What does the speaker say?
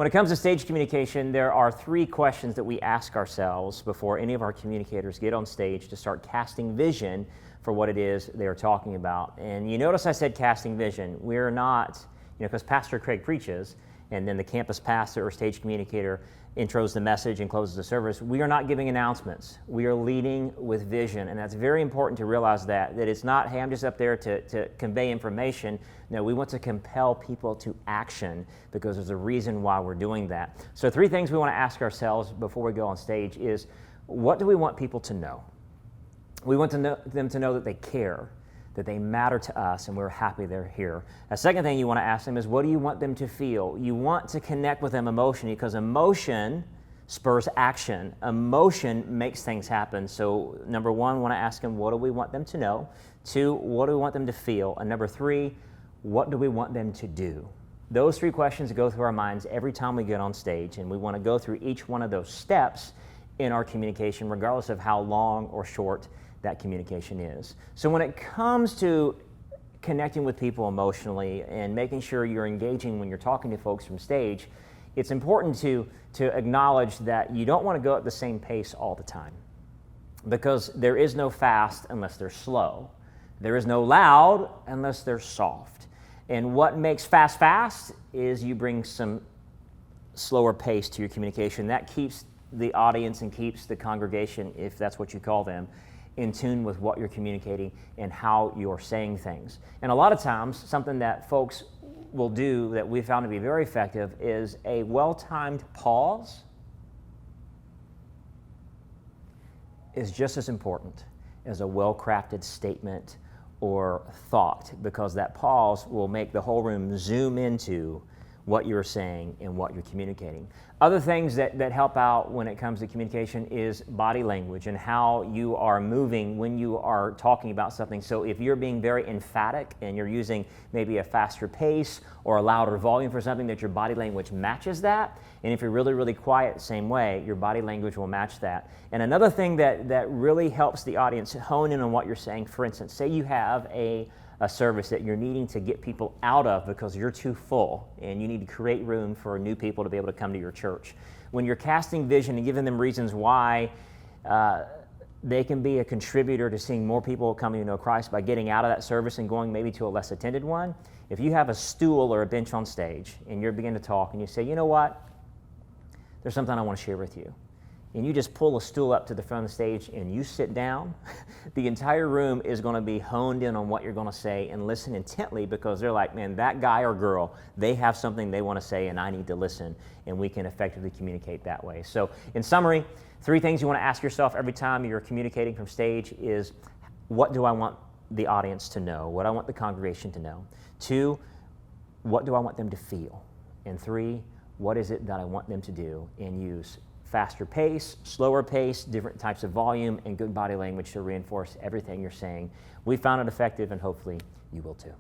When it comes to stage communication, there are 3 questions that we ask ourselves before any of our communicators get on stage to start casting vision for what it is they are talking about. And you notice I said casting vision. We're not, because Pastor Craig preaches, and then the campus pastor or stage communicator intros the message and closes the service. We are not giving announcements. We are leading with vision, and that's very important to realize that it's not, hey, I'm just up there to convey information. No, we want to compel people to action because there's a reason why we're doing that. So 3 things we want to ask ourselves before we go on stage is, what do we want people to know? We want them to know that they care, that they matter to us, and we're happy they're here. A second thing you want to ask them is, what do you want them to feel? You want to connect with them emotionally, because emotion spurs action. Emotion makes things happen. So number 1, we want to ask them, what do we want them to know? 2, what do we want them to feel? And number 3, what do we want them to do? Those 3 questions go through our minds every time we get on stage, and we want to go through each one of those steps in our communication, regardless of how long or short that communication is. So when it comes to connecting with people emotionally and making sure you're engaging when you're talking to folks from stage, it's important to acknowledge that you don't want to go at the same pace all the time, because there is no fast unless they're slow. There is no loud unless they're soft. And what makes fast is you bring some slower pace to your communication. That keeps the audience and keeps the congregation, if that's what you call them, in tune with what you're communicating and how you're saying things. And a lot of times, something that folks will do that we found to be very effective is a well-timed pause is just as important as a well-crafted statement or thought, because that pause will make the whole room zoom into what you're saying and what you're communicating. Other things that help out when it comes to communication is body language and how you are moving when you are talking about something. So if you're being very emphatic and you're using maybe a faster pace or a louder volume for something, that your body language matches that. And if you're really, really quiet, same way, your body language will match that. And another thing that really helps the audience hone in on what you're saying, for instance, say you have a service that you're needing to get people out of because you're too full and you need to create room for new people to be able to come to your church. When you're casting vision and giving them reasons why they can be a contributor to seeing more people coming to know Christ by getting out of that service and going maybe to a less attended one, if you have a stool or a bench on stage and you're beginning to talk and you say, you know what, there's something I want to share with you, and you just pull a stool up to the front of the stage and you sit down, the entire room is going to be honed in on what you're going to say and listen intently, because they're like, man, that guy or girl, they have something they want to say and I need to listen, and we can effectively communicate that way. So in summary, 3 things you want to ask yourself every time you're communicating from stage is, what do I want the audience to know? What I want the congregation to know? 2, what do I want them to feel? And 3, what is it that I want them to do and use? Faster pace, slower pace, different types of volume, and good body language to reinforce everything you're saying. We found it effective, and hopefully you will too.